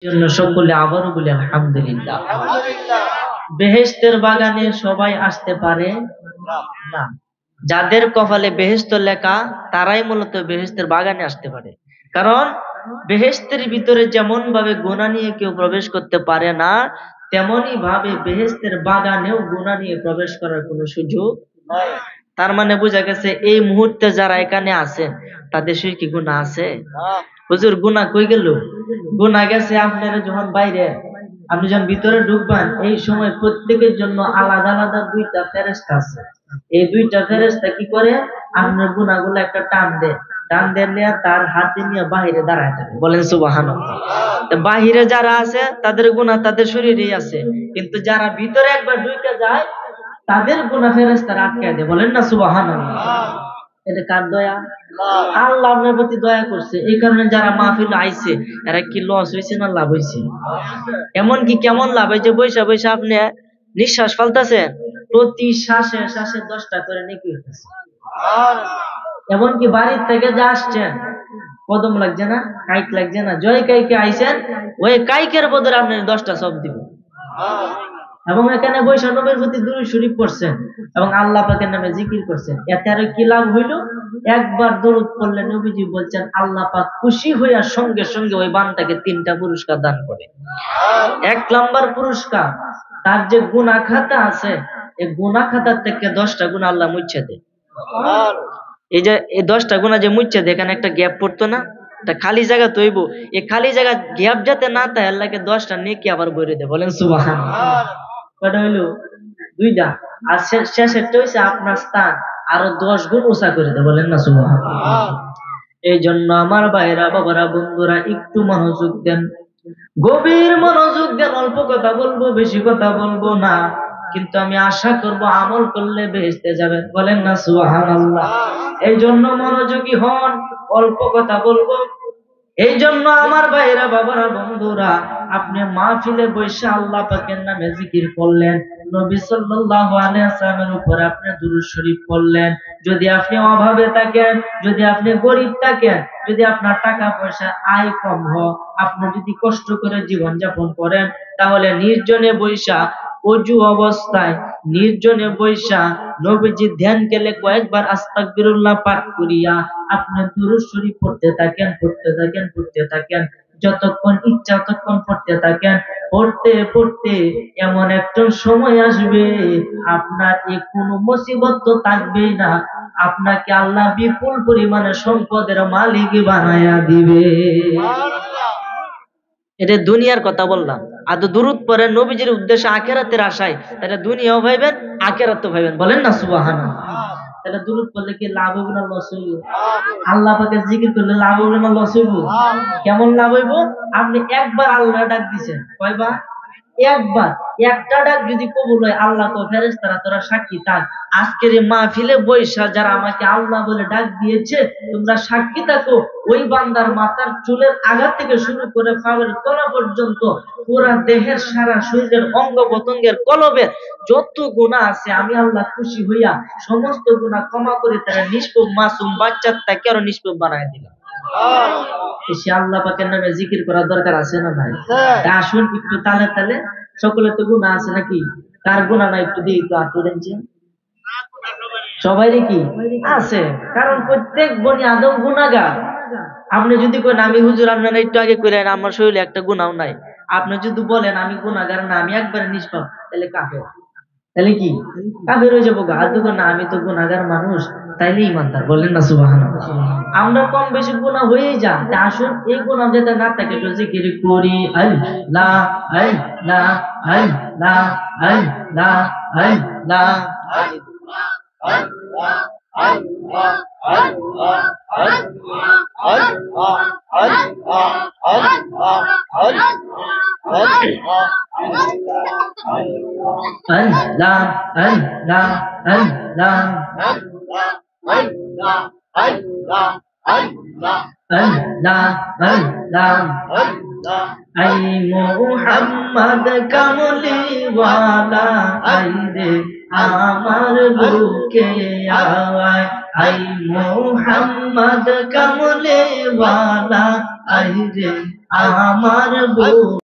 জন্য সকলে আবারও বলি আলহামদুলিল্লাহ। বেহেশতের বাগানে সবাই আসতে পারে না। যাদের কপালে বেহেশত লেখা তারাই মূলত বেহেশতের বাগানে আসতে পারে। কারণ বেহেশতের ভিতরে যেমন ভাবে গুনাহ নিয়ে কেউ প্রবেশ করতে পারে না, তেমনি ভাবে বেহেশতের বাগানেও গুনাহ নিয়ে প্রবেশ করার কোনো সুযোগ নাই। তার মানে বোঝা গেছে এই মুহূর্তে যারা এখানে আছেন তাদের সে কি গুনাহ আছে? হুজুর গুনাহ কই গেল? গুনাহ গেছে আপনারা যখন বাইরে, আপনি যখন ভিতরে ঢুকবেন এই সময় প্রত্যেকের জন্য আলাদা আলাদা দুইটা ফেরেশতা আছে। এই দুইটা ফেরেশতা কি করে? আপনার গুনাহগুলো একটা টান দিলে তার হাতে নিয়ে বাইরে দাঁড়ায় থাকে। বলেন সুবহানাল্লাহ। তো বাহিরে যারা আছে তাদের গুনাহ তাদের শরীরেই আছে, কিন্তু যারা ভিতরে একবার ঢুকে যায় তাদের গুনাহ ফেরেশতারা আটকায় দেয়। বলেন না সুবহানাল্লাহ। এটা কার দয়া? আল্লাহ আপনার প্রতি দয়া করছে। এই কারণে যারা মাহফিল আইছে এরা কি লস হয়েছে না লাভ হয়েছে? এমন কি কেমন লাভ হয়েছে? বৈশা বৈশা আপনি নিঃশ্বাস ফেলতেছেন, প্রতি শ্বাসে শ্বাসে 10টা করে নেকি হইতেছে। এমনকি বাড়ির থেকে যা আসছেন কদম লাগছে না, কাইক লাগছে না, জয় কাইকে আইছেন, ওই কাইকের বদলে আপনার 10টা সব দিব। এবং এখানে বৈশা নবীর প্রতি দুরূদ শরীফ পড়ছেন এবং আল্লাহ পাকের নামে জিকির করছেন। এতে আর কি লাভ হইল? একবার দরুদ পড়লে নবীজি বলছেন আল্লাহ পাক খুশি হইয়া সঙ্গে সঙ্গে ওই বান্দাকে 3টা পুরস্কার দান করে। 1 নাম্বার পুরস্কার, তার যে গুনাহ খাতা আছে এই গুনাহ খাতার থেকে 10টা গুনাহ আল্লাহ মুছে দেয়। এই যে এই 10টা গুনাহ যে মুছে দেয়, এখানে একটা গ্যাপ পড়তো না, একটা খালি জায়গা তৈব, এই খালি জায়গা গ্যাপ যাতে না থাকে আল্লাহকে 10টা নেকি আবার ভরে দেয়। বলেন সুবহানাল্লাহ। কয়টা হইলো? 2টা। আর শেষেরটা হইছে আপনার স্থান আরো 10 গুণ উঁচা করে দেয়। বলেন না সুবহানাল্লাহ। এই জন্য আমার ভাইরা, বাবারা, বন্ধুরা একটু মনোযোগ দেন, গভীর মনোযোগ দেন। অল্প কথা বলবো, বেশি কথা বলবো না, কিন্তু আমি আশা করব আমল করলে বেহেশতে যাবেন। বলেন না সুবহানাল্লাহ। এই জন্য মনোযোগী হন, অল্প কথা বলবো। এই জন্য আমার ভাইরা, বাবারা, বন্ধুরা, আপনি মাহফিলে বসে আল্লাহ পাকের নামে জিকির করলেন, নবী সাল্লাল্লাহু আলাইহি ওয়াসাল্লামের উপরে আপনি দুরূদ শরীফ পড়লেন। যদি আপনি অভাবে থাকেন, যদি আপনি গরিব থাকেন, যদি আপনার টাকা পয়সা আয় কম হয়, আপনি যদি কষ্ট করে জীবন যাপন করেন, তাহলে নির্জনে বৈশা অজু অবস্থায় নির্জনে বৈশা নবীজির ধ্যান কেলে কয়েকবার আস্তাগফিরুল্লাহ পাঠ করিয়া আপনি দুরূদ শরীফ পড়তে থাকেন, যতক্ষণ ইচ্ছা ততক্ষণ পড়তে থাকেন। পড়তে পড়তে এমন একটা সময় আসবে আপনার কোনো মুসিবত তো থাকবেই না, আপনাকে আল্লাহ বিপুল পরিমাণে সম্পদের মালিক বানায়া দিবে। এটা দুনিয়ার কথা বললাম। আর তো দুরূদ পড়ে নবীজির উদ্দেশ্যে আখিরাতের আশায়, তাহলে দুনিয়াও ভাইবেন আখিরাতও ভাইবেন। বলেন না সুবহানাল্লাহ। তাহলে দুরূদ পড়লে কি লাভ হইব না লস হইব? আল্লাহ পাকের জিকির করলে লাভ হইব না লস হইব? কেমন লাভ হইব? আপনি একবার আল্লাহ ডাক দিছেন, কয়বার? একবার। একটা ডাক যদি কবুল হয়, আল্লাহ কয় ফেরেশতারা তোরা সাক্ষী থাক, আজকের এই মাহফিলে বৈশা যারা আমাকে আল্লাহ বলে ডাক দিয়েছে তোমরা সাক্ষী থাকো, ওই বান্দার মাথার চুলের আগা থেকে শুরু করে পায়ের তলা পর্যন্ত পুরা দেহের সারা শরীরের অঙ্গ প্রত্যঙ্গের কলবের যত গুনাহ আছে আমি আল্লাহ খুশি হইয়া সমস্ত গুনাহ ক্ষমা করে তারা নিষ্পাপ মাসুম বাচ্চার তাকে আরো নিষ্পাপ বানায় দিলাম। সে আল্লাহ পাকের নামে জিকির করার দরকার আছে না ভাই? আসুন একটু তালে তালে, সকলে তো গুনাহ আছে নাকি? কার গুনাহ নাই একটু দিই, একটু হাত তোলেন। সবাইরই কি আছে? কারণ প্রত্যেক বনি আদম গুনাহগার। আপনি যদি করেন আমি হুজুর আপনারা একটু আগে কইলেন আমার শরীরে একটা গুনাহ নাই, আপনি যদি বলেন আমি গুনাহগার না, আমি একবারে নিষ্পাপ, তাহলে কাফের। তাহলে কি কাফের হয়ে যাবো? আর তো না আমি তো গুনাহগার মানুষ, তাইলে ইমানদার। বলেন না সুবহানাল্লাহ। আমরা কম বেশি গুনাহ হয়েই যা, আসুন এই গুনাহ যাতে না থাকে একটু জিকির করি। আল্লাহ আল্লাহ আল্লাহ আল্লাহ আল্লাহ আই মুহাম্মদ কামলিওয়ালা আই রে আমার বুকে আয়, আই মুহাম্মদ কামলিওয়ালা আই রে আমার বউ